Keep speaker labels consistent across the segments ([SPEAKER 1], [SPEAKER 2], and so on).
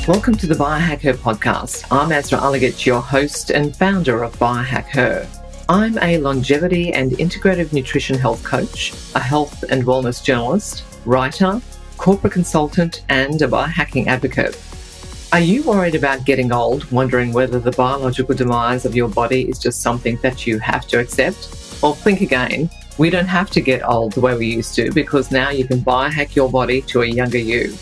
[SPEAKER 1] Welcome to the Biohacker Podcast. I'm Azra and your host and founder of Biohacker. I'm a longevity and integrative nutrition health coach, a health and wellness journalist, writer, corporate consultant, and a biohacking advocate. Are you worried about getting old, wondering whether the biological demise of your body is just something that you have to accept? Well, think again. We don't have to get old the way we used to, because now you can biohack your body to a younger you.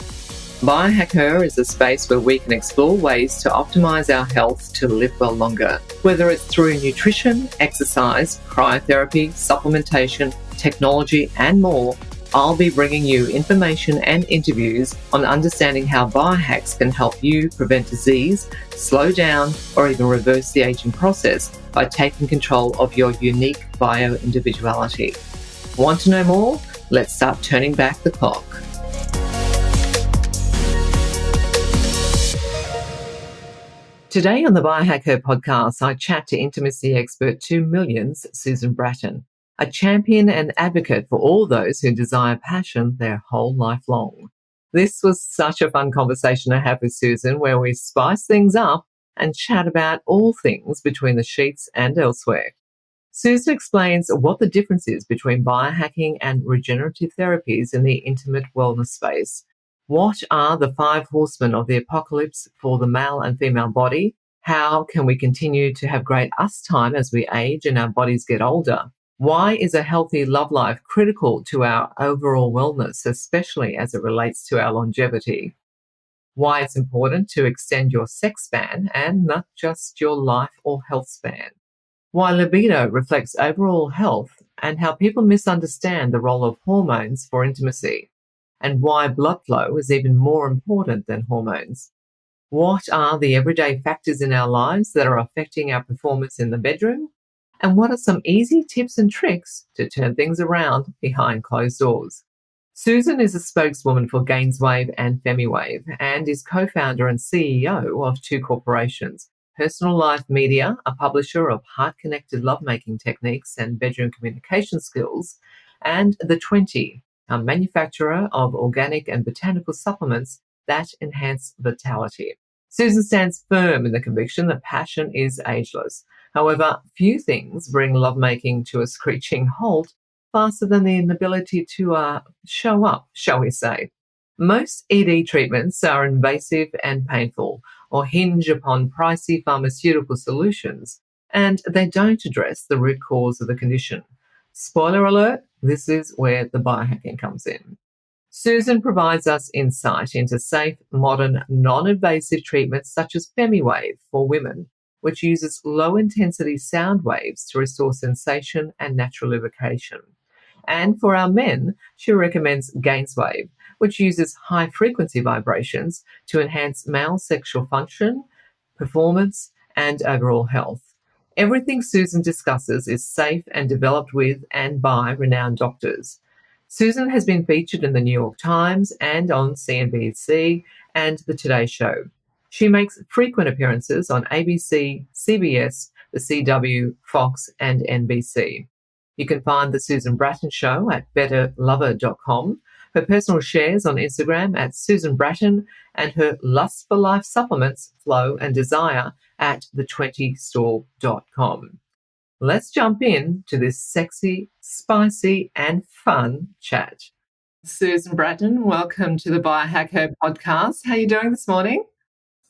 [SPEAKER 1] Biohacker is a space where we can explore ways to optimize our health to live well longer. Whether it's through nutrition, exercise, cryotherapy, supplementation, technology, and more, I'll be bringing you information and interviews on understanding how biohacks can help you prevent disease, slow down, or even reverse the aging process by taking control of your unique bio-individuality. Want to know more? Let's start turning back the clock. Today on the Biohacker Podcast, I chat to intimacy expert to millions, Susan Bratton, a champion and advocate for all those who desire passion their whole life long. This was such a fun conversation to have with Susan, where we spice things up and chat about all things between the sheets and elsewhere. Susan explains what the difference is between biohacking and regenerative therapies in the intimate wellness space. What are the 5 horsemen of the apocalypse for the male and female body? How can we continue to have great us time as we age and our bodies get older? Why is a healthy love life critical to our overall wellness, especially as it relates to our longevity? Why it's important to extend your sex span and not just your life or health span? Why libido reflects overall health and how people misunderstand the role of hormones for intimacy, and why blood flow is even more important than hormones. What are the everyday factors in our lives that are affecting our performance in the bedroom? And what are some easy tips and tricks to turn things around behind closed doors? Susan is a spokeswoman for Gainswave and FemiWave and is co-founder and CEO of 2 corporations, Personal Life Media, a publisher of heart-connected lovemaking techniques and bedroom communication skills, and The 20, a manufacturer of organic and botanical supplements that enhance vitality. Susan stands firm in the conviction that passion is ageless. However, few things bring lovemaking to a screeching halt faster than the inability to show up, shall we say. Most ED treatments are invasive and painful, or hinge upon pricey pharmaceutical solutions, and they don't address the root cause of the condition. Spoiler alert, this is where the biohacking comes in. Susan provides us insight into safe, modern, non-invasive treatments such as FemiWave for women, which uses low-intensity sound waves to restore sensation and natural lubrication. And for our men, she recommends Gainswave, which uses high-frequency vibrations to enhance male sexual function, performance, and overall health. Everything Susan discusses is safe and developed with and by renowned doctors. Susan has been featured in the New York Times and on CNBC and The Today Show. She makes frequent appearances on ABC, CBS, The CW, Fox, and NBC. You can find The Susan Bratton Show at betterlover.com, her personal shares on Instagram at Susan Bratton, and her Lust for Life supplements, Flow and Desire, at the20store.com. Let's jump in to this sexy, spicy, and fun chat. Susan Bratton, welcome to the Biohacker Podcast. How are you doing this morning?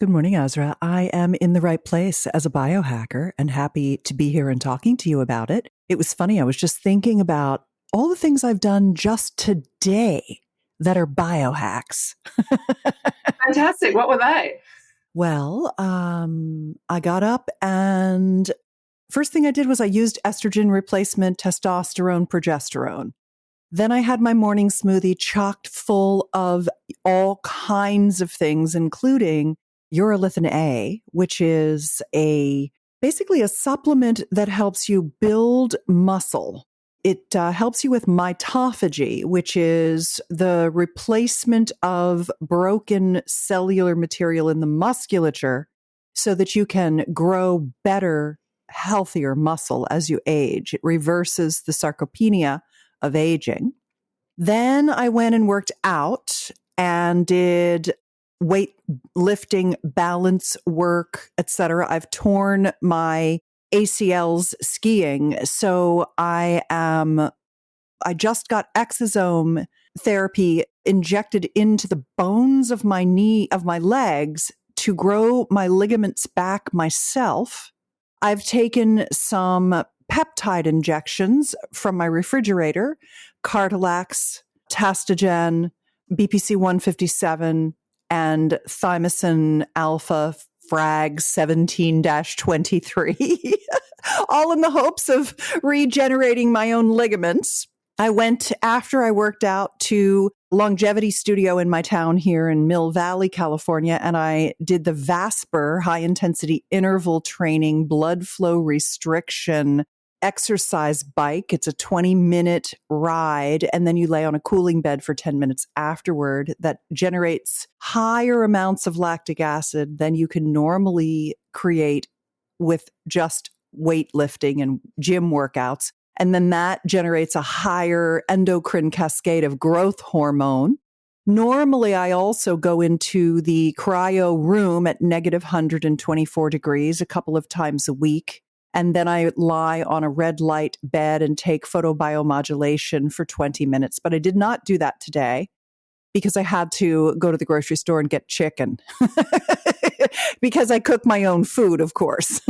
[SPEAKER 2] Good morning, Azra. I am in the right place as a biohacker and happy to be here and talking to you about it. It was funny. I was just thinking about all the things I've done just today that are biohacks.
[SPEAKER 1] Fantastic. What were they?
[SPEAKER 2] Well, I got up and first thing I did was I used estrogen replacement, testosterone, progesterone. Then I had my morning smoothie chocked full of all kinds of things, including urolithin A, which is basically a supplement that helps you build muscle. It helps you with mitophagy, which is the replacement of broken cellular material in the musculature so that you can grow better, healthier muscle as you age. It reverses the sarcopenia of aging. Then I went and worked out and did weight lifting, balance work, etc. I've torn my ACLs skiing. So I just got exosome therapy injected into the bones of my legs to grow my ligaments back myself. I've taken some peptide injections from my refrigerator, Cartilax, Tastogen, BPC 157, and thymosin alpha frag 17-23, all in the hopes of regenerating my own ligaments. I went, after I worked out, to Longevity Studio in my town here in Mill Valley, California, and I did the VASPER, high intensity interval training, blood flow restriction exercise bike. It's a 20-minute ride, and then you lay on a cooling bed for 10 minutes afterward that generates higher amounts of lactic acid than you can normally create with just weightlifting and gym workouts. And then that generates a higher endocrine cascade of growth hormone. Normally, I also go into the cryo room at negative 124 degrees a couple of times a week. And then I lie on a red light bed and take photobiomodulation for 20 minutes. But I did not do that today because I had to go to the grocery store and get chicken because I cook my own food, of course.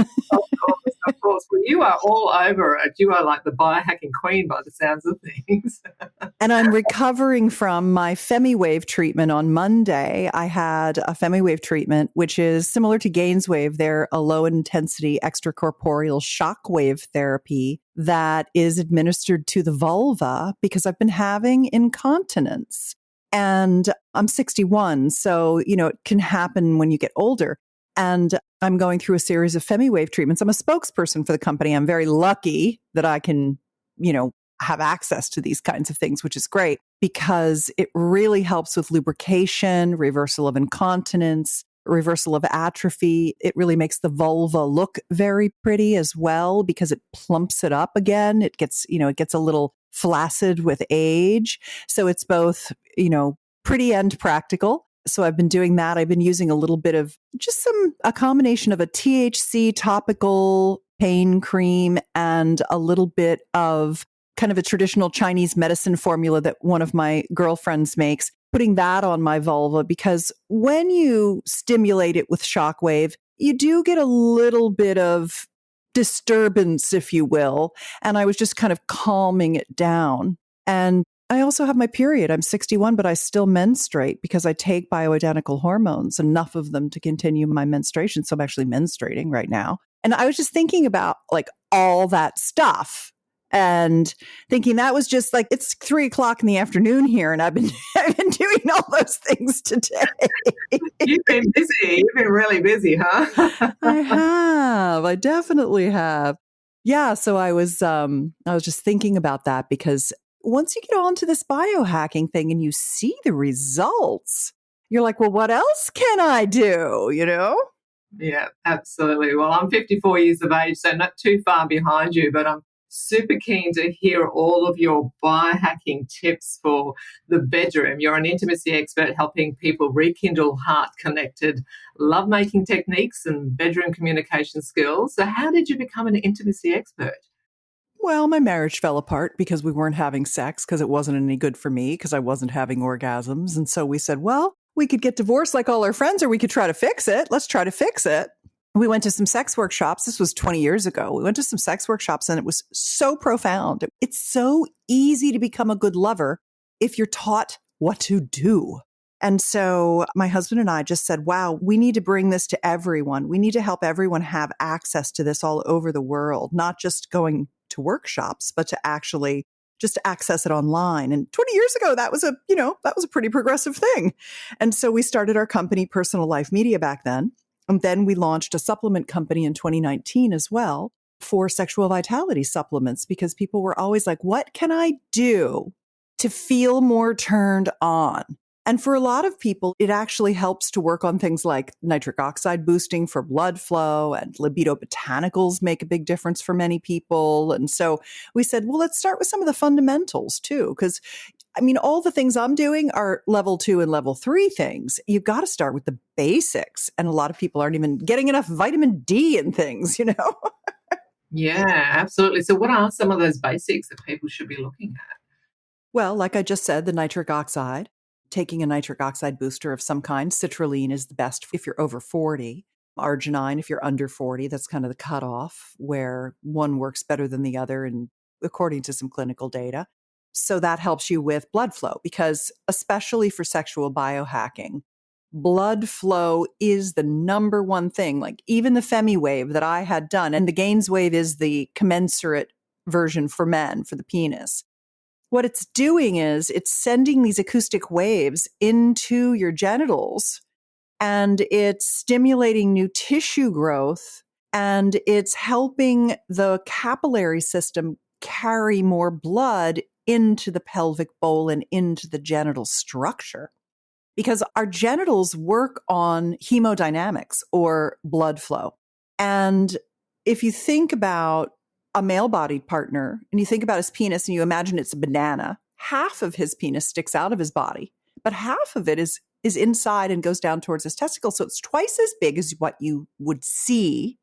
[SPEAKER 1] Of course. Well, you are all over it. You are like the biohacking queen by the sounds of things.
[SPEAKER 2] And I'm recovering from my FemiWave treatment on Monday. I had a FemiWave treatment, which is similar to Gainswave. They're a low-intensity extracorporeal shockwave therapy that is administered to the vulva because I've been having incontinence. And I'm 61, so, it can happen when you get older. And I'm going through a series of FemiWave treatments. I'm a spokesperson for the company. I'm very lucky that I can, have access to these kinds of things, which is great because it really helps with lubrication, reversal of incontinence, reversal of atrophy. It really makes the vulva look very pretty as well because it plumps it up again. It gets, it gets a little flaccid with age. So it's both, pretty and practical. So I've been doing that. I've been using a little bit of a combination of a THC topical pain cream and a little bit of kind of a traditional Chinese medicine formula that one of my girlfriends makes, putting that on my vulva because when you stimulate it with shockwave, you do get a little bit of disturbance, if you will. And I was just kind of calming it down. And I also have my period. I'm 61, but I still menstruate because I take bioidentical hormones, enough of them to continue my menstruation. So I'm actually menstruating right now. And I was just thinking about all that stuff and thinking that was just it's 3:00 in the afternoon here. And I've been doing all those things today.
[SPEAKER 1] You've been busy. You've been really busy, huh?
[SPEAKER 2] I definitely have. Yeah. So I was just thinking about that because once you get onto this biohacking thing and you see the results, you're like, well, what else can I do?
[SPEAKER 1] Yeah, absolutely. Well, I'm 54 years of age, so not too far behind you, but I'm super keen to hear all of your biohacking tips for the bedroom. You're an intimacy expert helping people rekindle heart-connected lovemaking techniques and bedroom communication skills. So how did you become an intimacy expert?
[SPEAKER 2] Well, my marriage fell apart because we weren't having sex because it wasn't any good for me because I wasn't having orgasms. And so we said, well, we could get divorced like all our friends or we could try to fix it. Let's try to fix it. We went to some sex workshops. This was 20 years ago. We went to some sex workshops and it was so profound. It's so easy to become a good lover if you're taught what to do. And so my husband and I just said, wow, we need to bring this to everyone. We need to help everyone have access to this all over the world, not just going to workshops, but to actually just access it online. And 20 years ago, that was a pretty progressive thing. And so we started our company, Personal Life Media, back then. And then we launched a supplement company in 2019 as well for sexual vitality supplements because people were always like, what can I do to feel more turned on? And for a lot of people, it actually helps to work on things like nitric oxide boosting for blood flow, and libido botanicals make a big difference for many people. And so we said, well, let's start with some of the fundamentals too, because I mean, all the things I'm doing are level 2 and level 3 things. You've got to start with the basics. And a lot of people aren't even getting enough vitamin D and things, you know?
[SPEAKER 1] Yeah, absolutely. So what are some of those basics that people should be looking at?
[SPEAKER 2] Well, like I just said, the nitric oxide, taking a nitric oxide booster of some kind. Citrulline is the best if you're over 40. Arginine, if you're under 40, that's kind of the cutoff where one works better than the other, and according to some clinical data. So that helps you with blood flow because, especially for sexual biohacking, blood flow is the number one thing. Like even the Femi wave that I had done, and the Gaines wave is the commensurate version for men, for the penis. What it's doing is it's sending these acoustic waves into your genitals, and it's stimulating new tissue growth, and it's helping the capillary system carry more blood into the pelvic bowl and into the genital structure. Because our genitals work on hemodynamics or blood flow. And if you think about a male-bodied partner and you think about his penis and you imagine it's a banana, half of his penis sticks out of his body, but half of it is inside and goes down towards his testicle. So it's twice as big as what you would see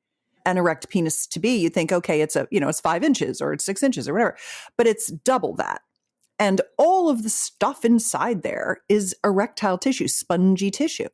[SPEAKER 2] an erect penis to be. You think, okay, it's it's 5 inches or it's 6 inches or whatever, but it's double that. And all of the stuff inside there is erectile tissue, spongy tissue.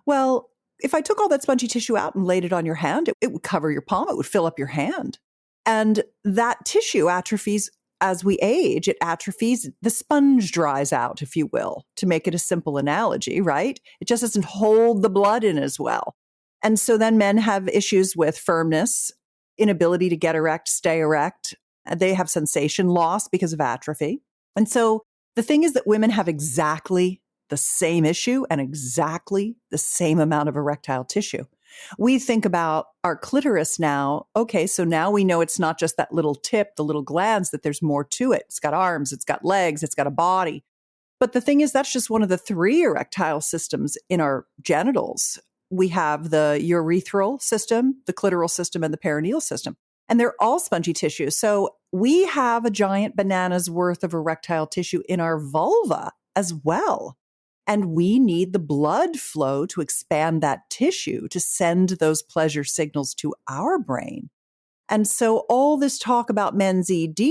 [SPEAKER 2] Well, if I took all that spongy tissue out and laid it on your hand, it would cover your palm. It would fill up your hand. And that tissue atrophies as we age. It atrophies. The sponge dries out, if you will, to make it a simple analogy, right? It just doesn't hold the blood in as well. And so then men have issues with firmness, inability to get erect, stay erect. They have sensation loss because of atrophy. And so the thing is that women have exactly the same issue and exactly the same amount of erectile tissue. We think about our clitoris now. Okay, so now we know it's not just that little tip, the little glands, that there's more to it. It's got arms, it's got legs, it's got a body. But the thing is, that's just one of the 3 erectile systems in our genitals. We have the urethral system, the clitoral system, and the perineal system. And they're all spongy tissue. So we have a giant banana's worth of erectile tissue in our vulva as well. And we need the blood flow to expand that tissue to send those pleasure signals to our brain. And so all this talk about men's ED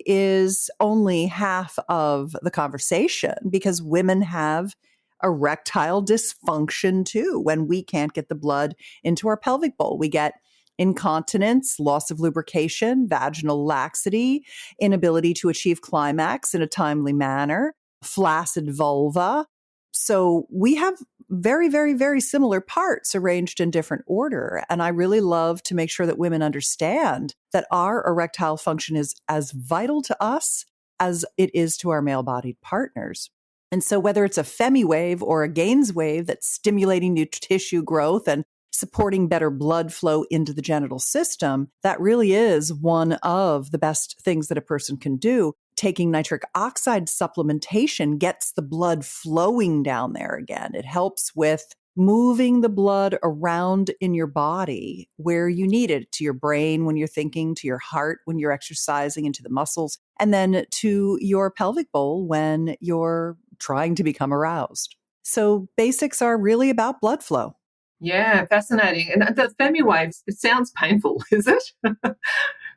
[SPEAKER 2] is only half of the conversation because women have erectile dysfunction too. When we can't get the blood into our pelvic bowl, we get incontinence, loss of lubrication, vaginal laxity, inability to achieve climax in a timely manner, flaccid vulva. So we have very, very, very similar parts arranged in different order. And I really love to make sure that women understand that our erectile function is as vital to us as it is to our male-bodied partners. And so whether it's a Femi wave or a Gaines wave that's stimulating new tissue growth and supporting better blood flow into the genital system, that really is one of the best things that a person can do. Taking nitric oxide supplementation gets the blood flowing down there again. It helps with moving the blood around in your body where you need it, to your brain when you're thinking, to your heart when you're exercising, into the muscles, and then to your pelvic bowl when you're trying to become aroused. So basics are really about blood flow.
[SPEAKER 1] Yeah, fascinating. And the Femi waves, it sounds painful, is it?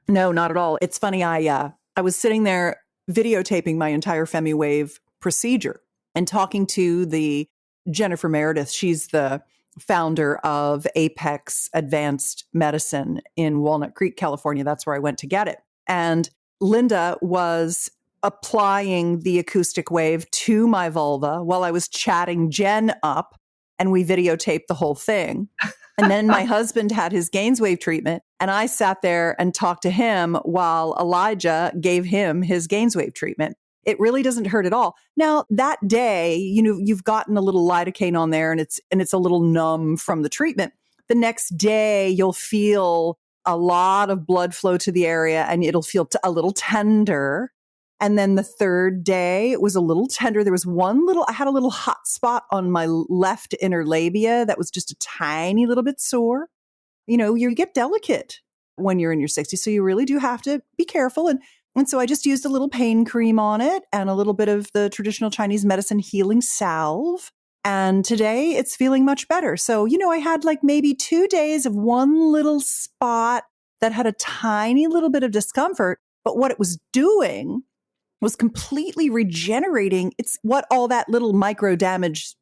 [SPEAKER 2] No, not at all. It's funny. I was sitting there videotaping my entire Femi wave procedure and talking to the Jennifer Meredith. She's the founder of Apex Advanced Medicine in Walnut Creek, California. That's where I went to get it. And Linda was applying the acoustic wave to my vulva while I was chatting Jen up, and we videotaped the whole thing. And then my husband had his Gaines wave treatment, and I sat there and talked to him while Elijah gave him his Gaines wave treatment. It really doesn't hurt at all. Now, that day, you've gotten a little lidocaine on there and it's a little numb from the treatment. The next day, you'll feel a lot of blood flow to the area and it'll feel a little tender. And then the third day, it was a little tender. There was I had a little hot spot on my left inner labia that was just a tiny little bit sore. You get delicate when you're in your 60s. So you really do have to be careful. And And so I just used a little pain cream on it and a little bit of the traditional Chinese medicine healing salve. And today it's feeling much better. So, I had like maybe 2 days of one little spot that had a tiny little bit of discomfort. But what it was doing was completely regenerating. It's what all that little micro damage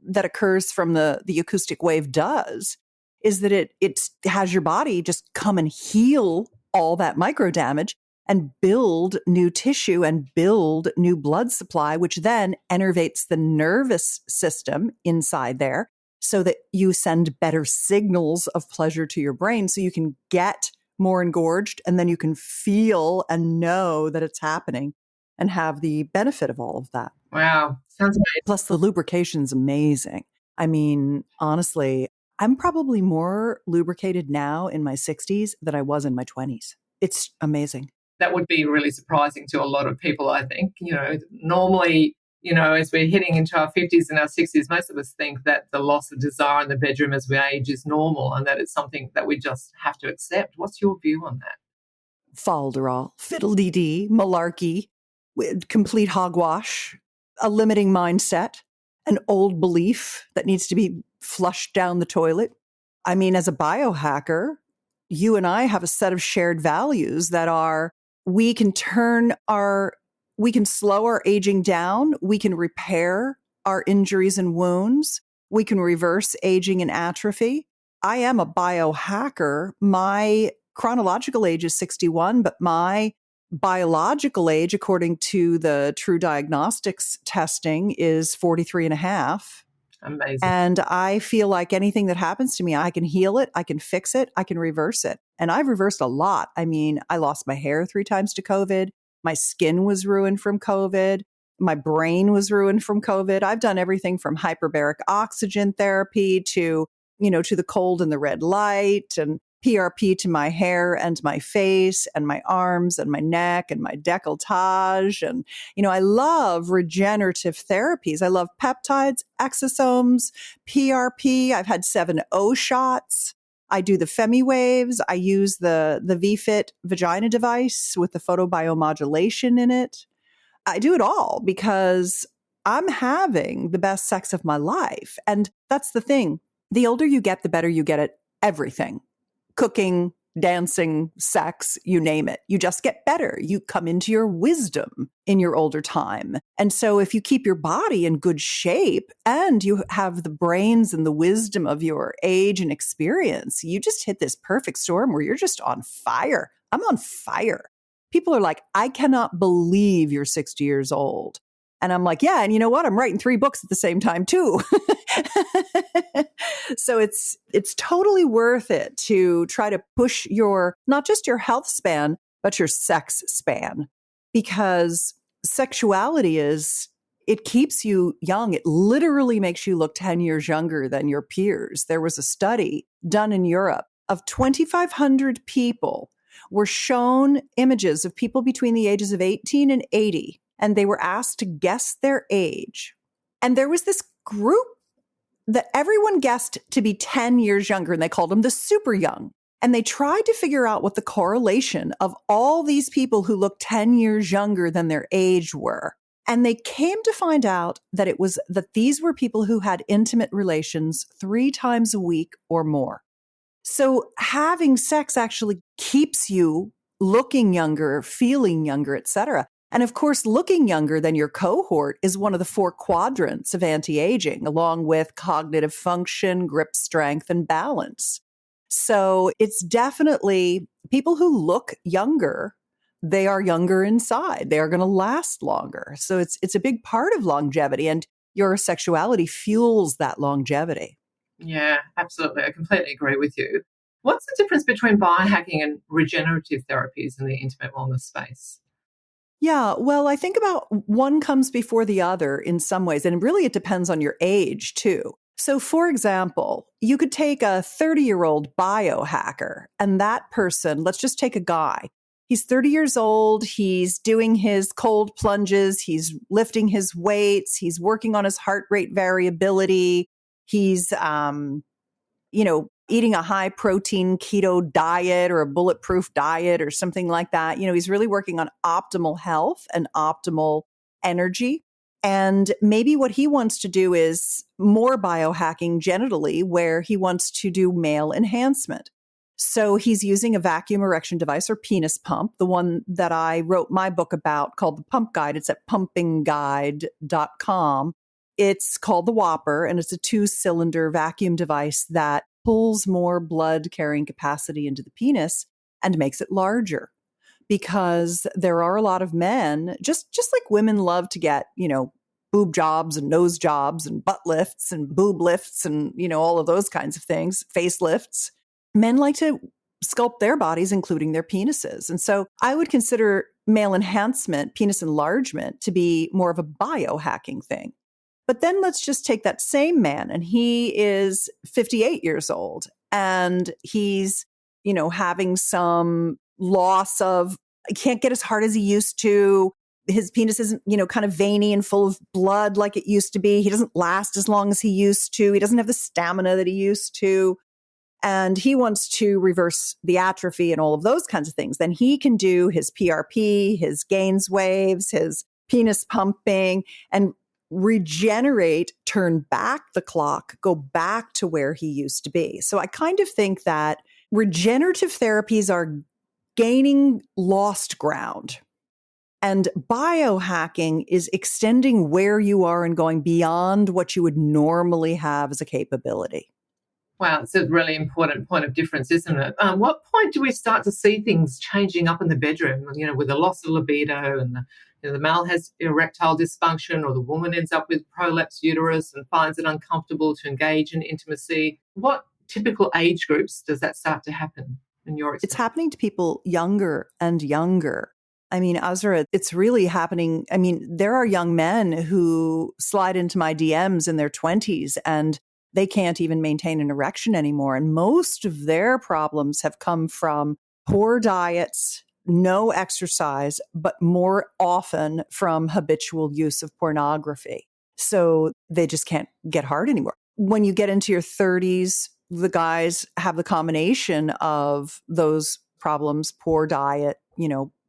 [SPEAKER 2] that occurs from the acoustic wave does, is that it has your body just come and heal all that micro damage and build new tissue and build new blood supply, which then innervates the nervous system inside there so that you send better signals of pleasure to your brain so you can get more engorged, and then you can feel and know that it's happening and have the benefit of all of that.
[SPEAKER 1] Wow. Sounds amazing.
[SPEAKER 2] Plus the lubrication's amazing. I mean, honestly, I'm probably more lubricated now in my 60s than I was in my 20s. It's amazing.
[SPEAKER 1] That would be really surprising to a lot of people, I think. Normally, as we're heading into our 50s and our 60s, most of us think that the loss of desire in the bedroom as we age is normal and that it's something that we just have to accept. What's your view on that?
[SPEAKER 2] Falderall, fiddle-dee-dee, malarkey, complete hogwash, a limiting mindset, an old belief that needs to be flushed down the toilet. I mean, as a biohacker, you and I have a set of shared values that are, we can slow our aging down. We can repair our injuries and wounds. We can reverse aging and atrophy. I am a biohacker. My chronological age is 61, but my biological age, according to the True Diagnostics testing, is 43 and a half.
[SPEAKER 1] Amazing.
[SPEAKER 2] And I feel like anything that happens to me, I can heal it, I can fix it, I can reverse it. And I've reversed a lot. I mean, I lost my hair 3 times to COVID. My skin was ruined from COVID. My brain was ruined from COVID. I've done everything from hyperbaric oxygen therapy to the cold and the red light, and PRP to my hair and my face and my arms and my neck and my décolletage. And, I love regenerative therapies. I love peptides, exosomes, PRP. I've had 7 O shots. I do the Femi waves. I use the VFit vagina device with the photobiomodulation in it. I do it all because I'm having the best sex of my life. And that's the thing. The older you get, the better you get at everything. Cooking, dancing, sex, you name it. You just get better. You come into your wisdom in your older time. And so if you keep your body in good shape and you have the brains and the wisdom of your age and experience, you just hit this perfect storm where you're just on fire. I'm on fire. People are like, I cannot believe you're 60 years old. And I'm like, yeah, and you know what? I'm writing 3 books at the same time too. So it's totally worth it to try to push not just your health span, but your sex span, because sexuality it keeps you young. It literally makes you look 10 years younger than your peers. There was a study done in Europe of 2,500 people were shown images of people between the ages of 18 and 80. And they were asked to guess their age. And there was this group that everyone guessed to be 10 years younger, and they called them the super young. And they tried to figure out what the correlation of all these people who looked 10 years younger than their age were. And they came to find out that these were people who had intimate relations 3 times a week or more. So having sex actually keeps you looking younger, feeling younger, etc. And of course, looking younger than your cohort is one of the 4 quadrants of anti-aging, along with cognitive function, grip strength, and balance. So it's definitely people who look younger, they are younger inside. They are going to last longer. So it's a big part of longevity, and your sexuality fuels that longevity.
[SPEAKER 1] Yeah, absolutely. I completely agree with you. What's the difference between biohacking and regenerative therapies in the intimate wellness space?
[SPEAKER 2] Yeah, well, I think about one comes before the other in some ways, and really it depends on your age too. So for example, you could take a 30-year-old biohacker, and that person, let's just take a guy. He's 30 years old. He's doing his cold plunges. He's lifting his weights. He's working on his heart rate variability. He's, eating a high protein keto diet or a bulletproof diet or something like that. He's really working on optimal health and optimal energy. And maybe what he wants to do is more biohacking genitally, where he wants to do male enhancement. So he's using a vacuum erection device or penis pump, the one that I wrote my book about called The Pump Guide. It's at pumpingguide.com. It's called the Whopper, and it's a 2-cylinder vacuum device that pulls more blood carrying capacity into the penis and makes it larger. Because there are a lot of men, just like women love to get, boob jobs and nose jobs and butt lifts and boob lifts and, all of those kinds of things, facelifts. Men like to sculpt their bodies, including their penises. And so I would consider male enhancement, penis enlargement, to be more of a biohacking thing. But then let's just take that same man, and he is 58 years old, and he's, having some loss of, he can't get as hard as he used to. His penis isn't, kind of veiny and full of blood like it used to be. He doesn't last as long as he used to. He doesn't have the stamina that he used to. And he wants to reverse the atrophy and all of those kinds of things. Then he can do his PRP, his gains waves, his penis pumping, and regenerate, turn back the clock, go back to where he used to be. So I kind of think that regenerative therapies are gaining lost ground. And biohacking is extending where you are and going beyond what you would normally have as a capability.
[SPEAKER 1] Wow, it's a really important point of difference, isn't it? What point do we start to see things changing up in the bedroom, with the loss of libido and the male has erectile dysfunction, or the woman ends up with prolapsed uterus and finds it uncomfortable to engage in intimacy? What typical age groups does that start to happen in your experience?
[SPEAKER 2] It's happening to people younger and younger. I mean, Azra, it's really happening. I mean, there are young men who slide into my DMs in their 20s and they can't even maintain an erection anymore. And most of their problems have come from poor diets, no exercise, but more often from habitual use of pornography. So they just can't get hard anymore. When you get into your 30s, the guys have the combination of those problems, poor diet,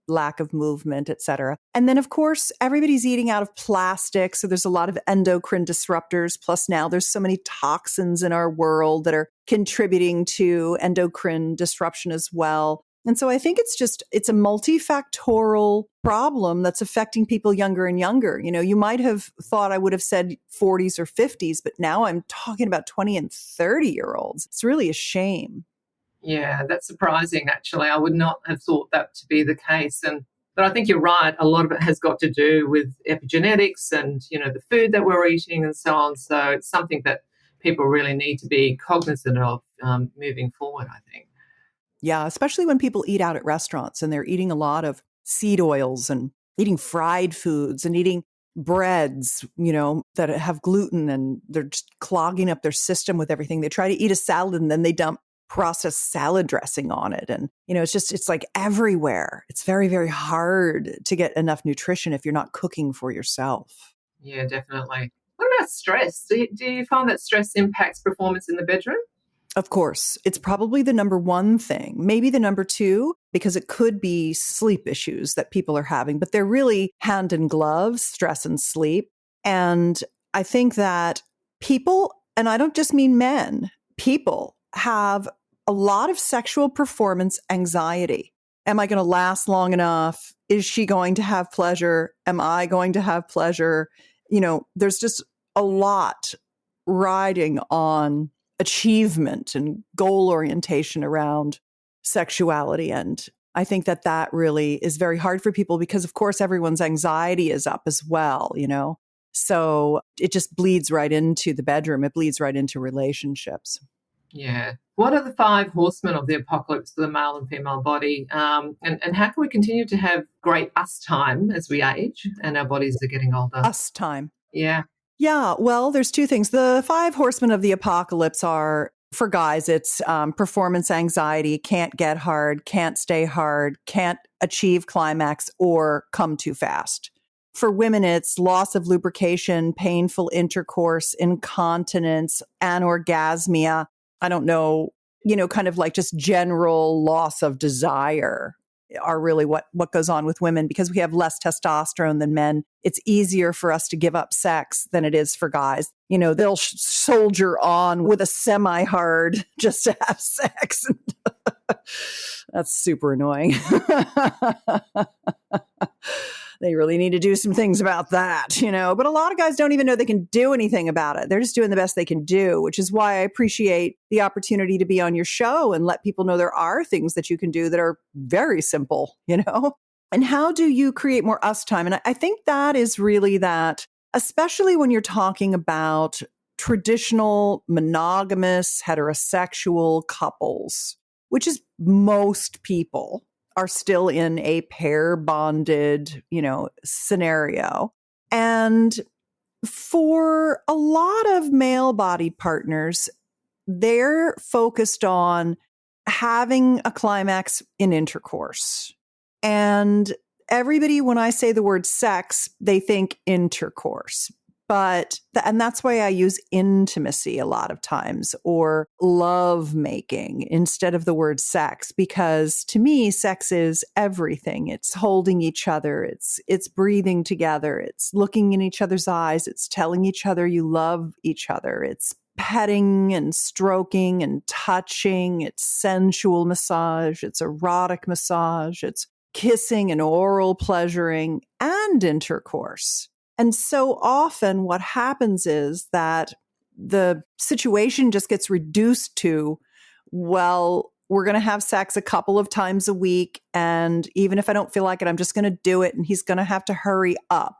[SPEAKER 2] lack of movement, et cetera. And then, of course, everybody's eating out of plastic. So there's a lot of endocrine disruptors. Plus now there's so many toxins in our world that are contributing to endocrine disruption as well. And so I think it's a multifactorial problem that's affecting people younger and younger. You might have thought I would have said 40s or 50s, but now I'm talking about 20 and 30-year-olds. It's really a shame.
[SPEAKER 1] Yeah, that's surprising, actually. I would not have thought that to be the case. But I think you're right. A lot of it has got to do with epigenetics and, the food that we're eating and so on. So it's something that people really need to be cognizant of moving forward, I think.
[SPEAKER 2] Yeah, especially when people eat out at restaurants and they're eating a lot of seed oils and eating fried foods and eating breads, that have gluten, and they're just clogging up their system with everything. They try to eat a salad and then they dump processed salad dressing on it. And, it's like everywhere. It's very, very hard to get enough nutrition if you're not cooking for yourself.
[SPEAKER 1] Yeah, definitely. What about stress? Do you find that stress impacts performance in the bedroom?
[SPEAKER 2] Of course, it's probably the number one thing, maybe the number two, because it could be sleep issues that people are having, but they're really hand in glove, stress and sleep. And I think that people, and I don't just mean men, people have a lot of sexual performance anxiety. Am I going to last long enough? Is she going to have pleasure? Am I going to have pleasure? There's just a lot riding on achievement and goal orientation around sexuality. And I think that really is very hard for people because, of course, everyone's anxiety is up as well, So it just bleeds right into the bedroom. It bleeds right into relationships.
[SPEAKER 1] Yeah. What are the 5 horsemen of the apocalypse for the male and female body? And how can we continue to have great us time as we age and our bodies are getting older?
[SPEAKER 2] Us time.
[SPEAKER 1] Yeah.
[SPEAKER 2] Yeah, well, there's 2 things. The 5 horsemen of the apocalypse are, for guys, it's performance anxiety, can't get hard, can't stay hard, can't achieve climax, or come too fast. For women, it's loss of lubrication, painful intercourse, incontinence, anorgasmia. I don't know kind of like just general loss of desire are really what goes on with women, because we have less testosterone than men. It's easier for us to give up sex than it is for guys. They'll soldier on with a semi-hard just to have sex. That's super annoying. They really need to do some things about that, but a lot of guys don't even know they can do anything about it. They're just doing the best they can do, which is why I appreciate the opportunity to be on your show and let people know there are things that you can do that are very simple, And how do you create more us time? And I think that is really that, especially when you're talking about traditional monogamous heterosexual couples, which is most people are still in a pair bonded, scenario. And for a lot of male bodied partners, they're focused on having a climax in intercourse. And everybody, when I say the word sex, they think intercourse. And that's why I use intimacy a lot of times, or love making instead of the word sex, because to me, sex is everything. It's holding each other. It's breathing together. It's looking in each other's eyes. It's telling each other you love each other. It's petting and stroking and touching. It's sensual massage. It's erotic massage. It's kissing and oral pleasuring and intercourse. And so often what happens is that the situation just gets reduced to, well, we're going to have sex a couple of times a week. And even if I don't feel like it, I'm just going to do it. And he's going to have to hurry up,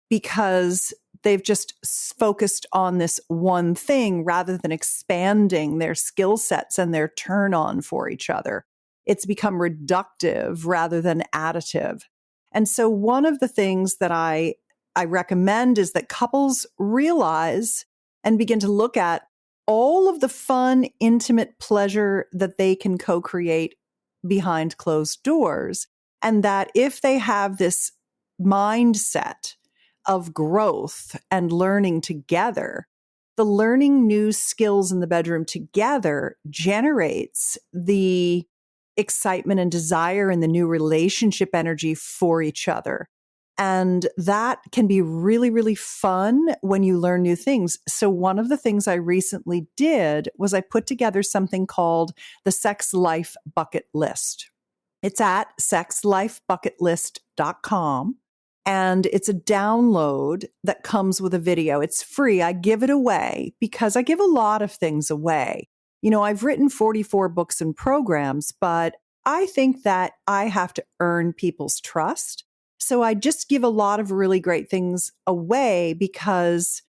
[SPEAKER 2] because they've just focused on this one thing rather than expanding their skill sets and their turn on for each other. It's become reductive rather than additive. And so one of the things that I recommend is that couples realize and begin to look at all of the fun, intimate pleasure that they can co-create behind closed doors. And that if they have this mindset of growth and learning together, the learning new skills in the bedroom together generates the excitement and desire and the new relationship energy for each other. And that can be really, really fun when you learn new things. So one of the things I recently did was I put together something called the Sex Life Bucket List. It's at sexlifebucketlist.com. And it's a download that comes with a video. It's free. I give it away because I give a lot of things away. I've written 44 books and programs, but I think that I have to earn people's trust. So I just give a lot of really great things away because,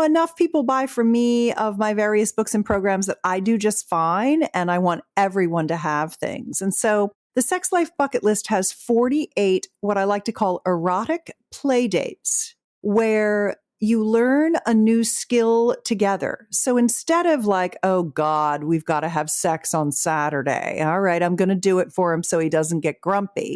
[SPEAKER 2] enough people buy from me of my various books and programs that I do just fine. And I want everyone to have things. And so the Sex Life Bucket List has 48 what I like to call erotic play dates, where you learn a new skill together. So instead of like, oh God, we've got to have sex on Saturday. All right, I'm going to do it for him so he doesn't get grumpy.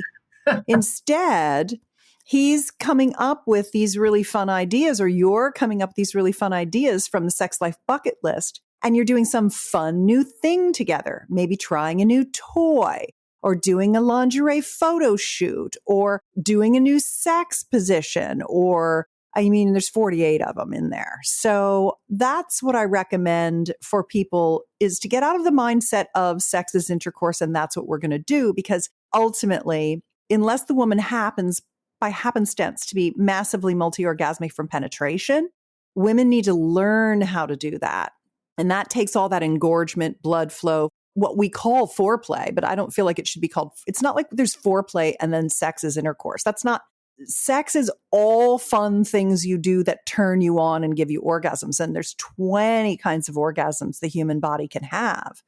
[SPEAKER 2] Instead, he's coming up with these really fun ideas, or you're coming up with these really fun ideas from the Sex Life Bucket List, and you're doing some fun new thing together, maybe trying a new toy, or doing a lingerie photo shoot, or doing a new sex position, or there's 48 of them in there. So that's what I recommend for people, is to get out of the mindset of sex is intercourse and that's what we're going to do, because ultimately, unless the woman happens by happenstance to be massively multi-orgasmic from penetration, women need to learn how to do that. And that takes all that engorgement, blood flow, what we call foreplay, but I don't feel like it should be called, it's not like there's foreplay and then sex is intercourse. That's not, sex is all fun things you do that turn you on and give you orgasms. And there's 20 kinds of orgasms the human body can have.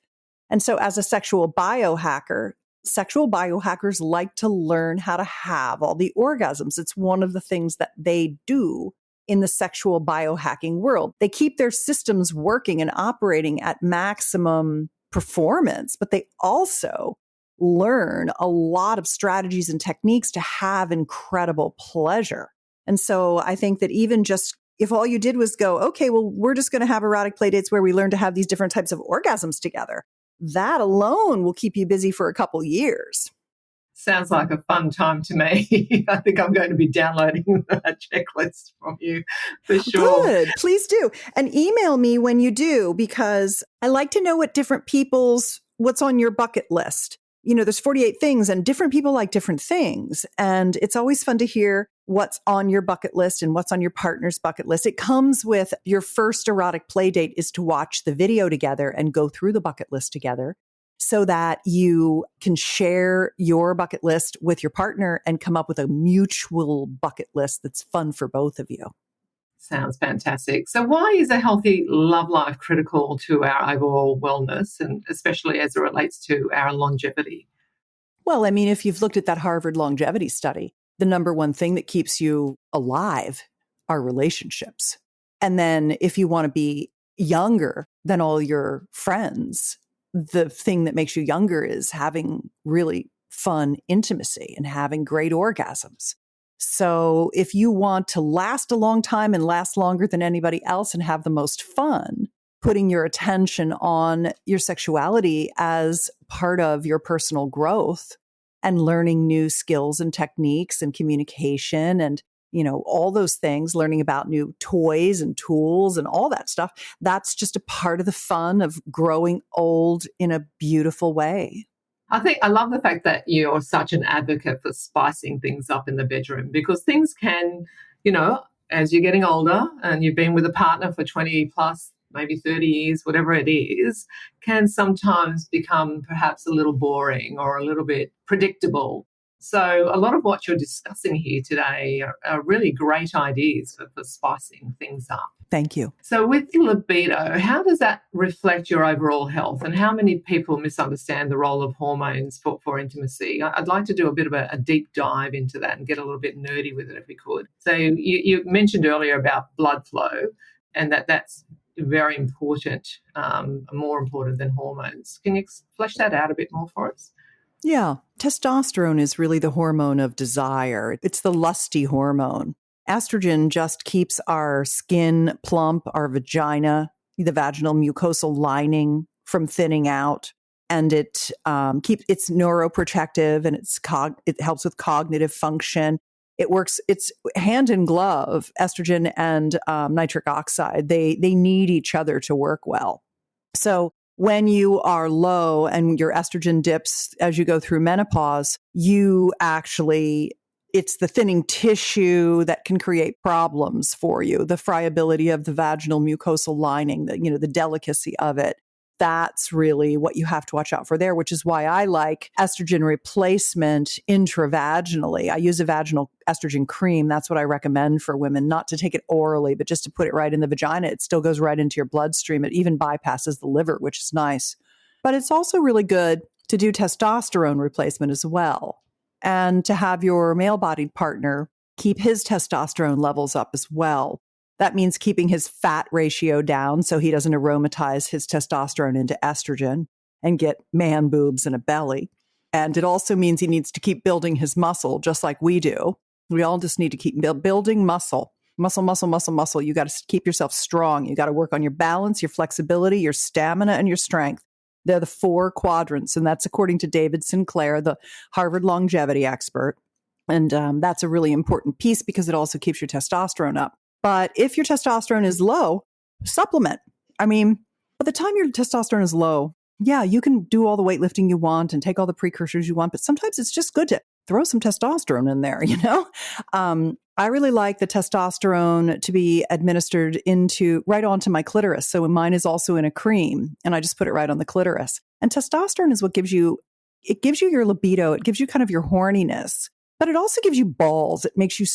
[SPEAKER 2] And so as a sexual biohacker, sexual biohackers like to learn how to have all the orgasms. It's one of the things that they do in the sexual biohacking world. They keep their systems working and operating at maximum performance, but they also learn a lot of strategies and techniques to have incredible pleasure. And so I think that even just if all you did was go, okay, well, we're just going to have erotic play dates where we learn to have these different types of orgasms together, that alone will keep you busy for a couple years.
[SPEAKER 1] Sounds like a fun time to me. I think I'm going to be downloading that checklist from you for sure.
[SPEAKER 2] Good. Please do. And email me when you do, because I like to know what's on your bucket list. There's 48 things and different people like different things. And it's always fun to hear what's on your bucket list and what's on your partner's bucket list. It comes with your first erotic play date is to watch the video together and go through the bucket list together, so that you can share your bucket list with your partner and come up with a mutual bucket list that's fun for both of you.
[SPEAKER 1] Sounds fantastic. So why is a healthy love life critical to our overall wellness, and especially as it relates to our longevity?
[SPEAKER 2] Well, I mean, if you've looked at that Harvard longevity study, the number one thing that keeps you alive are relationships. And then if you want to be younger than all your friends, the thing that makes you younger is having really fun intimacy and having great orgasms. So if you want to last a long time and last longer than anybody else and have the most fun, putting your attention on your sexuality as part of your personal growth and learning new skills and techniques and communication and all those things, learning about new toys and tools and all that stuff, that's just a part of the fun of growing old in a beautiful way.
[SPEAKER 1] I love the fact that you're such an advocate for spicing things up in the bedroom, because things can, as you're getting older and you've been with a partner for 20 plus, maybe 30 years, whatever it is, can sometimes become perhaps a little boring or a little bit predictable. So a lot of what you're discussing here today are really great ideas for spicing things up.
[SPEAKER 2] Thank you.
[SPEAKER 1] So with libido, how does that reflect your overall health, and how many people misunderstand the role of hormones for intimacy? I'd like to do a bit of a deep dive into that and get a little bit nerdy with it if we could. So you mentioned earlier about blood flow, and that's very important, more important than hormones. Can you flesh that out a bit more for us?
[SPEAKER 2] Yeah. Testosterone is really the hormone of desire. It's the lusty hormone. Estrogen just keeps our skin plump, our vagina, the vaginal mucosal lining from thinning out. And it's neuroprotective, and it helps with cognitive function. It's hand in glove, estrogen and nitric oxide. They need each other to work well. So when you are low and your estrogen dips as you go through menopause, it's the thinning tissue that can create problems for you. The friability of the vaginal mucosal lining, the delicacy of it. That's really what you have to watch out for there, which is why I like estrogen replacement intravaginally. I use a vaginal estrogen cream. That's what I recommend for women, not to take it orally, but just to put it right in the vagina. It still goes right into your bloodstream. It even bypasses the liver, which is nice. But it's also really good to do testosterone replacement as well, and to have your male-bodied partner keep his testosterone levels up as well. That means keeping his fat ratio down so he doesn't aromatize his testosterone into estrogen and get man boobs and a belly. And it also means he needs to keep building his muscle, just like we do. We all just need to keep building muscle. Muscle. You got to keep yourself strong. You got to work on your balance, your flexibility, your stamina, and your strength. They're the 4 quadrants, and that's according to David Sinclair, the Harvard longevity expert. And that's a really important piece because it also keeps your testosterone up. But if your testosterone is low, supplement. I mean, by the time your testosterone is low, yeah, you can do all the weightlifting you want and take all the precursors you want, but sometimes it's just good to throw some testosterone in there, I really like the testosterone to be administered right onto my clitoris. So mine is also in a cream, and I just put it right on the clitoris. And testosterone is what gives you your libido. It gives you kind of your horniness, but it also gives you balls. It makes you,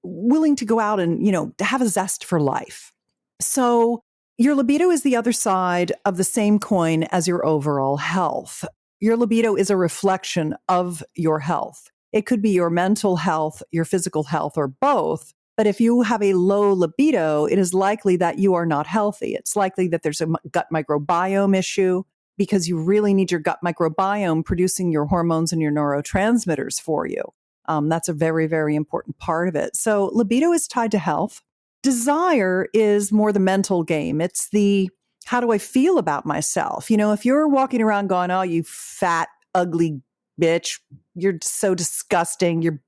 [SPEAKER 2] willing to go out and, to have a zest for life. So your libido is the other side of the same coin as your overall health. Your libido is a reflection of your health. It could be your mental health, your physical health, or both. But if you have a low libido, it is likely that you are not healthy. It's likely that there's a gut microbiome issue, because you really need your gut microbiome producing your hormones and your neurotransmitters for you. That's a very, very important part of it. So libido is tied to health. Desire is more the mental game. It's the how do I feel about myself? If you're walking around going, oh, you fat, ugly bitch, you're so disgusting, your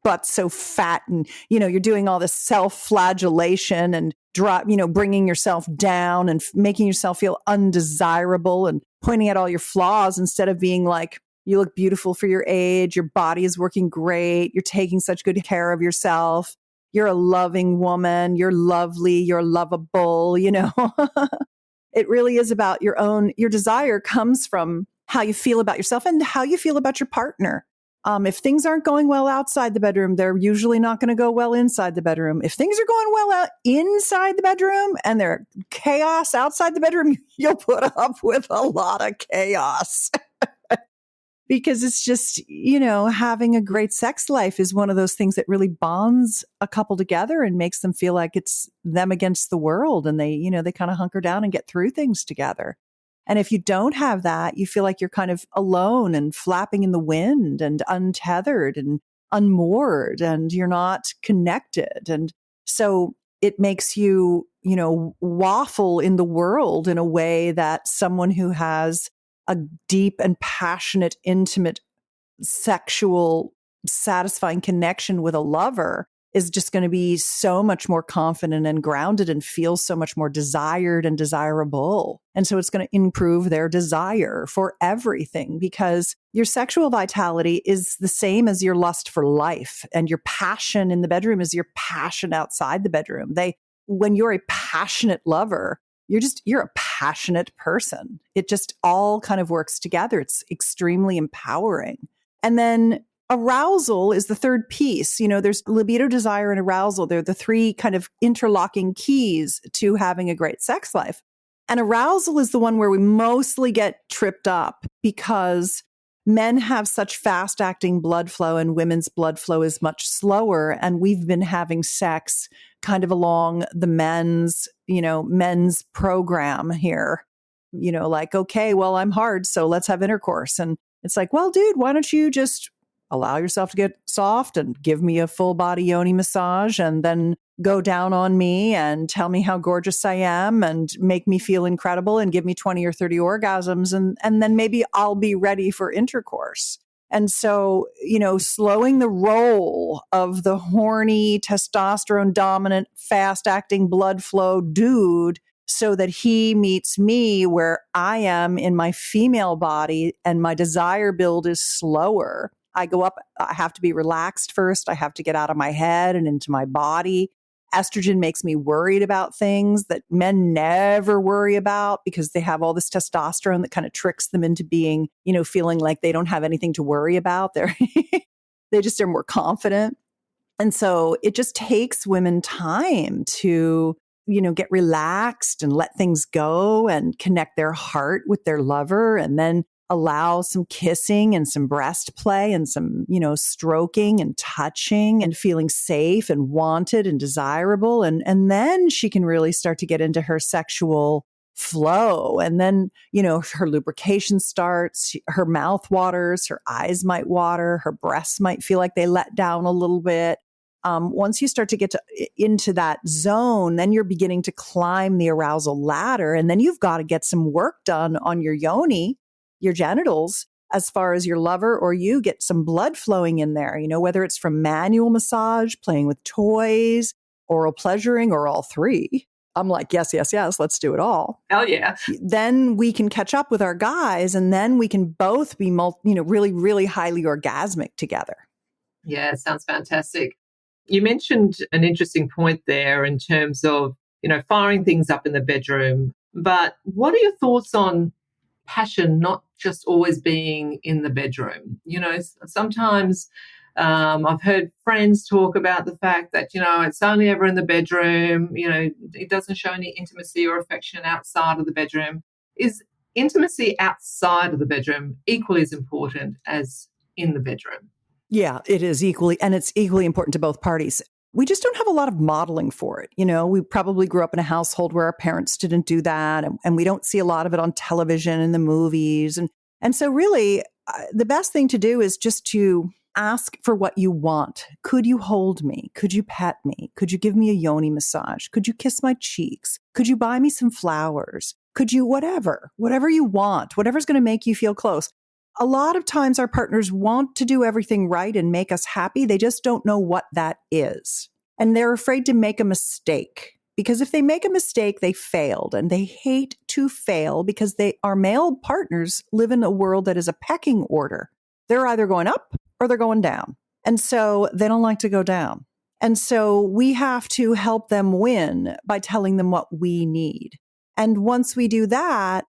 [SPEAKER 2] butt's so fat, and, you're doing all this self-flagellation and bringing yourself down and making yourself feel undesirable and pointing out all your flaws instead of being like, you look beautiful for your age, your body is working great, you're taking such good care of yourself, you're a loving woman, you're lovely, you're lovable, It really is about your desire comes from how you feel about yourself and how you feel about your partner. If things aren't going well outside the bedroom, they're usually not going to go well inside the bedroom. If things are going well out inside the bedroom and they're chaos outside the bedroom, you'll put up with a lot of chaos. Because it's just, having a great sex life is one of those things that really bonds a couple together and makes them feel like it's them against the world. And they kind of hunker down and get through things together. And if you don't have that, you feel like you're kind of alone and flapping in the wind and untethered and unmoored, and you're not connected. And so it makes you, waffle in the world in a way that someone who has a deep and passionate, intimate, sexual, satisfying connection with a lover is just going to be so much more confident and grounded and feel so much more desired and desirable. And so it's going to improve their desire for everything, because your sexual vitality is the same as your lust for life. And your passion in the bedroom is your passion outside the bedroom. When you're a passionate lover, you're a passionate person. It just all kind of works together. It's extremely empowering. And then arousal is the third piece. There's libido, desire, and arousal. They're the three kind of interlocking keys to having a great sex life. And arousal is the one where we mostly get tripped up, because men have such fast acting blood flow and women's blood flow is much slower. And we've been having sex kind of along the men's program here, like, okay, well, I'm hard, so let's have intercourse. And it's like, well, dude, why don't you just allow yourself to get soft and give me a full body yoni massage, and then go down on me and tell me how gorgeous I am and make me feel incredible and give me 20 or 30 orgasms. And then maybe I'll be ready for intercourse. And so, slowing the roll of the horny, testosterone dominant, fast acting blood flow dude so that he meets me where I am in my female body and my desire build is slower. I go up, I have to be relaxed first. I have to get out of my head and into my body. Estrogen makes me worried about things that men never worry about, because they have all this testosterone that kind of tricks them into being, feeling like they don't have anything to worry about. They just are more confident. And so it just takes women time to, get relaxed and let things go and connect their heart with their lover, and then allow some kissing and some breast play and some, stroking and touching and feeling safe and wanted and desirable. And then she can really start to get into her sexual flow. And then, her lubrication starts, her mouth waters, her eyes might water, her breasts might feel like they let down a little bit. Once you start to get into that zone, then you're beginning to climb the arousal ladder. And then you've got to get some work done on your yoni, your genitals, as far as your lover or you get some blood flowing in there, whether it's from manual massage, playing with toys, oral pleasuring, or all three. I'm like, yes, let's do it all.
[SPEAKER 1] Hell yeah.
[SPEAKER 2] Then we can catch up with our guys, and then we can both be, really, really highly orgasmic together.
[SPEAKER 1] Yeah, sounds fantastic. You mentioned an interesting point there in terms of, firing things up in the bedroom. But what are your thoughts on passion not just always being in the bedroom? Sometimes I've heard friends talk about the fact that, it's only ever in the bedroom, it doesn't show any intimacy or affection outside of the bedroom. Is intimacy outside of the bedroom equally as important as in the bedroom?
[SPEAKER 2] Yeah, it is equally, and it's equally important to both parties. We just don't have a lot of modeling for it. We probably grew up in a household where our parents didn't do that. And we don't see a lot of it on television and the movies. And so really, the best thing to do is just to ask for what you want. Could you hold me? Could you pet me? Could you give me a yoni massage? Could you kiss my cheeks? Could you buy me some flowers? Could you whatever you want, whatever's going to make you feel close. A lot of times our partners want to do everything right and make us happy. They just don't know what that is. And they're afraid to make a mistake because if they make a mistake, they failed, and they hate to fail because our male partners live in a world that is a pecking order. They're either going up or they're going down. And so they don't like to go down. And so we have to help them win by telling them what we need. And once we do that,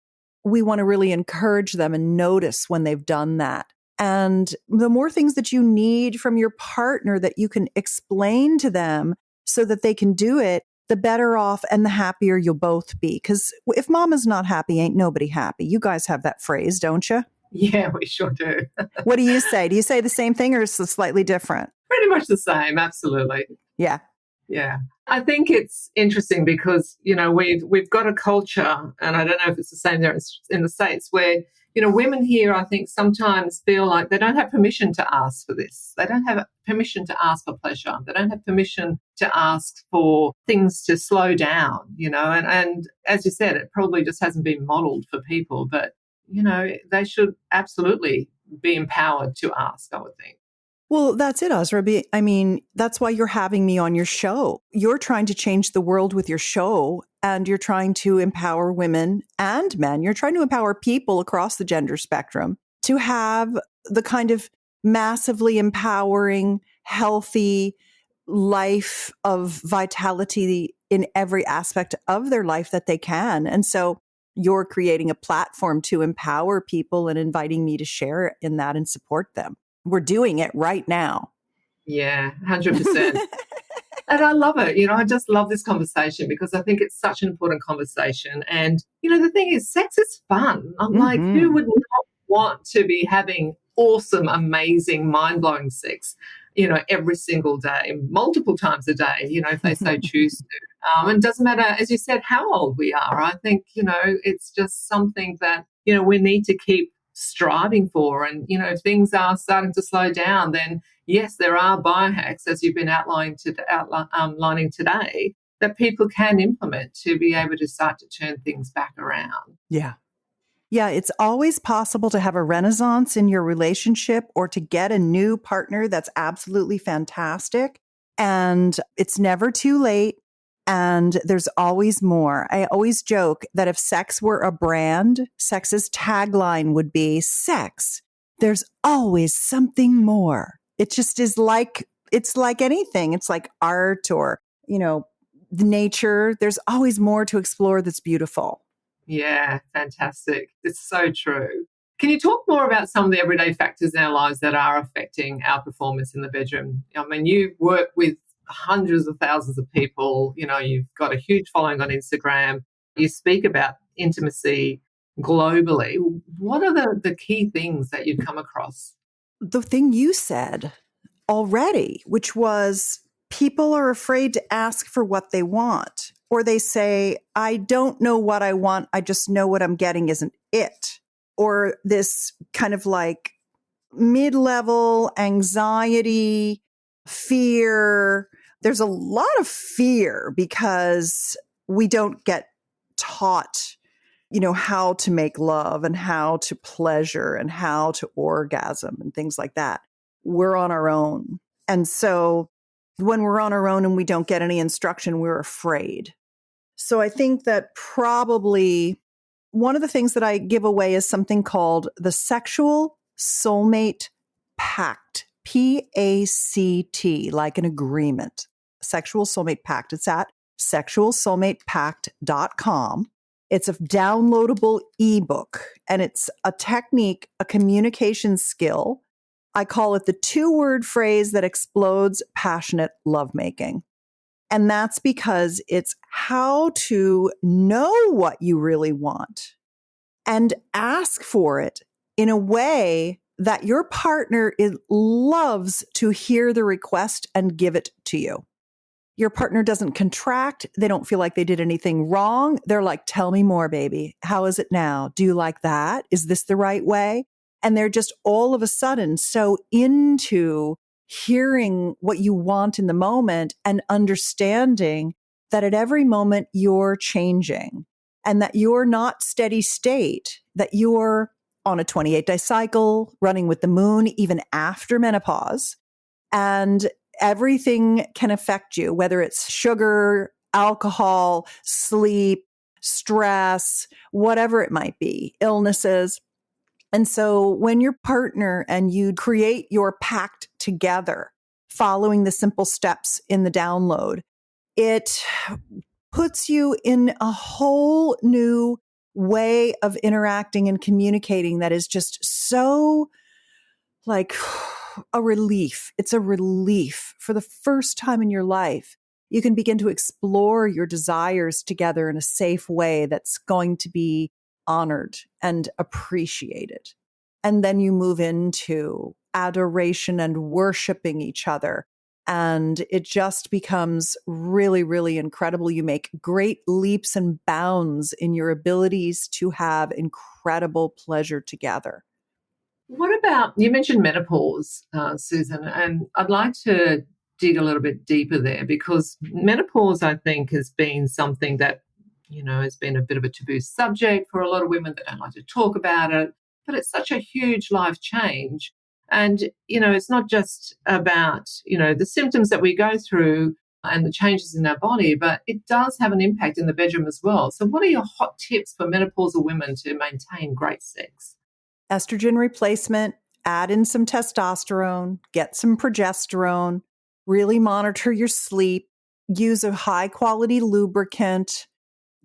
[SPEAKER 2] we want to really encourage them and notice when they've done that. And the more things that you need from your partner that you can explain to them so that they can do it, the better off and the happier you'll both be. Because if mama's not happy, ain't nobody happy. You guys have that phrase, don't you?
[SPEAKER 1] Yeah, we sure do.
[SPEAKER 2] What do you say? Do you say the same thing or is it slightly different?
[SPEAKER 1] Pretty much the same, absolutely.
[SPEAKER 2] Yeah.
[SPEAKER 1] Yeah. I think it's interesting because, we've got a culture, and I don't know if it's the same there in the States, where, women here, I think, sometimes feel like they don't have permission to ask for this. They don't have permission to ask for pleasure. They don't have permission to ask for things to slow down, and as you said, it probably just hasn't been modeled for people, but, they should absolutely be empowered to ask, I would think.
[SPEAKER 2] Well, that's it, Azra. I mean, that's why you're having me on your show. You're trying to change the world with your show, and you're trying to empower women and men. You're trying to empower people across the gender spectrum to have the kind of massively empowering, healthy life of vitality in every aspect of their life that they can. And so you're creating a platform to empower people and inviting me to share in that and support them. We're doing it right now.
[SPEAKER 1] Yeah, 100%. And I love it. I just love this conversation because I think it's such an important conversation. And, the thing is, sex is fun. I'm like, who would not want to be having awesome, amazing, mind-blowing sex, every single day, multiple times a day, if they so choose to. And it doesn't matter, as you said, how old we are. I think, it's just something that, we need to keep striving for. And, if things are starting to slow down, then yes, there are biohacks, as you've been outlining today, that people can implement to be able to start to turn things back around.
[SPEAKER 2] Yeah. Yeah, it's always possible to have a renaissance in your relationship or to get a new partner that's absolutely fantastic. And it's never too late. And there's always more. I always joke that if sex were a brand, sex's tagline would be sex. There's always something more. It just is it's like anything. It's like art or, the nature. There's always more to explore that's beautiful.
[SPEAKER 1] Yeah, fantastic. It's so true. Can you talk more about some of the everyday factors in our lives that are affecting our performance in the bedroom? I mean, you work with hundreds of thousands of people. You've got a huge following on Instagram. You speak about intimacy globally. What are the key things that you've come across?
[SPEAKER 2] The thing you said already, which was people are afraid to ask for what they want. Or they say, I don't know what I want. I just know what I'm getting isn't it. Or this kind of like mid-level anxiety, fear. There's a lot of fear because we don't get taught, how to make love and how to pleasure and how to orgasm and things like that. We're on our own. And so when we're on our own and we don't get any instruction, we're afraid. So I think that probably one of the things that I give away is something called the Sexual Soulmate Pact, PACT, like an agreement. Sexual Soulmate Pact. It's at sexualsoulmatepact.com. It's a downloadable ebook, and it's a technique, a communication skill. I call it the 2-word phrase that explodes passionate lovemaking. And that's because it's how to know what you really want and ask for it in a way that your partner loves to hear the request and give it to you. Your partner doesn't contract. They don't feel like they did anything wrong. They're like, tell me more, baby. How is it now? Do you like that? Is this the right way? And they're just all of a sudden so into hearing what you want in the moment and understanding that at every moment you're changing and that you're not steady state, that you're on a 28-day cycle, running with the moon even after menopause, and everything can affect you, whether it's sugar, alcohol, sleep, stress, whatever it might be, illnesses. And so when your partner and you create your pact together, following the simple steps in the download, it puts you in a whole new way of interacting and communicating that is just so like a relief. It's a relief. For the first time in your life, you can begin to explore your desires together in a safe way that's going to be honored and appreciated. And then you move into adoration and worshiping each other. And it just becomes really, really incredible. You make great leaps and bounds in your abilities to have incredible pleasure together.
[SPEAKER 1] What about, you mentioned menopause, Susan, and I'd like to dig a little bit deeper there, because menopause, I think, has been something that, has been a bit of a taboo subject for a lot of women that don't like to talk about it, but it's such a huge life change. And, it's not just about, the symptoms that we go through and the changes in our body, but it does have an impact in the bedroom as well. So what are your hot tips for menopausal women to maintain great sex?
[SPEAKER 2] Estrogen replacement, add in some testosterone, get some progesterone, really monitor your sleep, use a high quality lubricant,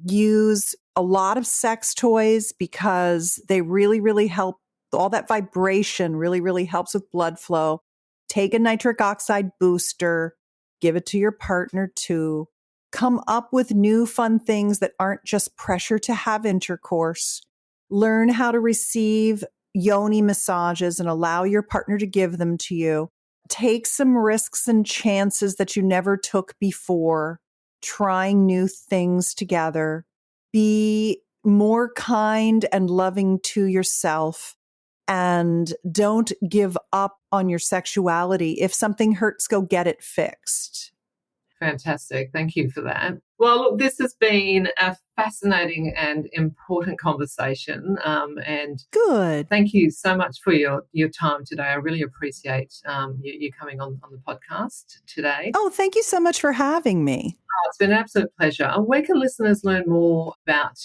[SPEAKER 2] use a lot of sex toys because they really, really help. All that vibration really, really helps with blood flow. Take a nitric oxide booster, give it to your partner too. Come up with new fun things that aren't just pressure to have intercourse. Learn how to receive yoni massages and allow your partner to give them to you. Take some risks and chances that you never took before, trying new things together. Be more kind and loving to yourself, and don't give up on your sexuality. If something hurts, go get it fixed.
[SPEAKER 1] Fantastic. Thank you for that. Well, look, this has been a fascinating and important conversation. And
[SPEAKER 2] good.
[SPEAKER 1] Thank you so much for your time today. I really appreciate you coming on the podcast today.
[SPEAKER 2] Oh, thank you so much for having me.
[SPEAKER 1] Oh, it's been an absolute pleasure. And where can listeners learn more about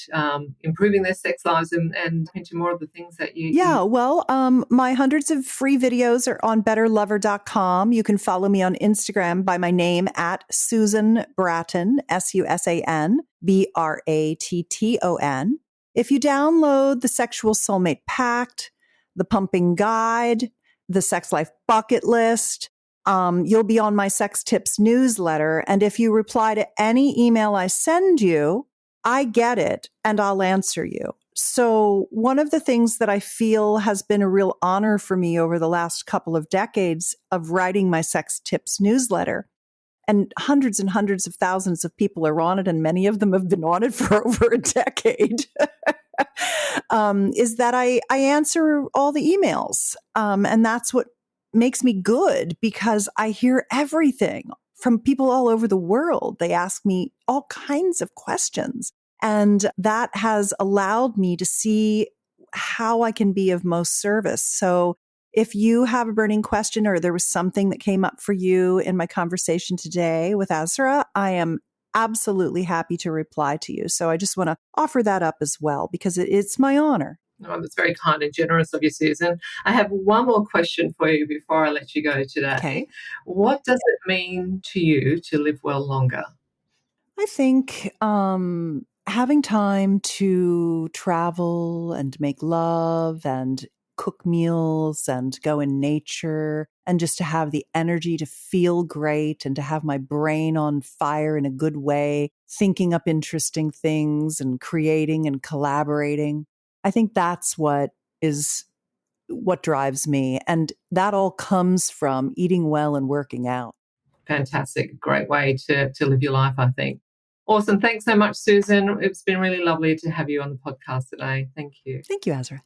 [SPEAKER 1] improving their sex lives and into more of the things that you...
[SPEAKER 2] Well, my hundreds of free videos are on betterlover.com. You can follow me on Instagram by my name at Susan Bratton, SUSAN BRATTON. If you download the Sexual Soulmate Pact, the Pumping Guide, the Sex Life Bucket List, you'll be on my Sex Tips newsletter. And if you reply to any email I send you, I get it and I'll answer you. So one of the things that I feel has been a real honor for me over the last couple of decades of writing my Sex Tips newsletter, and hundreds of thousands of people are on it, and many of them have been on it for over a decade, is that I answer all the emails. And that's what makes me good, because I hear everything from people all over the world. They ask me all kinds of questions. And that has allowed me to see how I can be of most service. So if you have a burning question, or there was something that came up for you in my conversation today with Azra, I am absolutely happy to reply to you. So I just want to offer that up as well, because it's my honor.
[SPEAKER 1] Oh, that's very kind and generous of you, Susan. I have one more question for you before I let you go today.
[SPEAKER 2] Okay.
[SPEAKER 1] What does it mean to you to live well longer?
[SPEAKER 2] I think having time to travel and make love and cook meals and go in nature, and just to have the energy to feel great and to have my brain on fire in a good way, thinking up interesting things and creating and collaborating. I think that's what drives me. And that all comes from eating well and working out.
[SPEAKER 1] Fantastic. Great way to live your life, I think. Awesome. Thanks so much, Susan. It's been really lovely to have you on the podcast today. Thank you.
[SPEAKER 2] Thank you, Azra.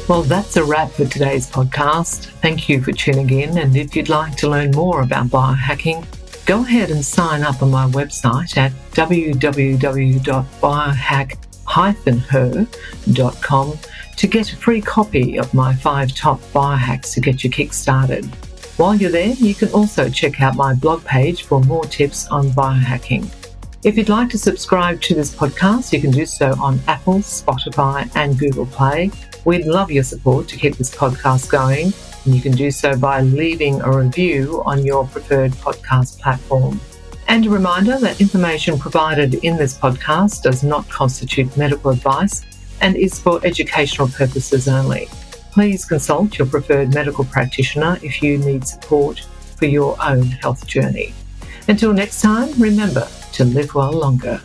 [SPEAKER 1] Well, that's a wrap for today's podcast. Thank you for tuning in. And if you'd like to learn more about biohacking, Go ahead and sign up on my website at www.biohack-her.com to get a free copy of my 5 top biohacks to get you kick-started. While you're there, you can also check out my blog page for more tips on biohacking. If you'd like to subscribe to this podcast, you can do so on Apple, Spotify, and Google Play. We'd love your support to keep this podcast going, and you can do so by leaving a review on your preferred podcast platform. And a reminder that information provided in this podcast does not constitute medical advice and is for educational purposes only. Please consult your preferred medical practitioner if you need support for your own health journey. Until next time, remember to live well longer.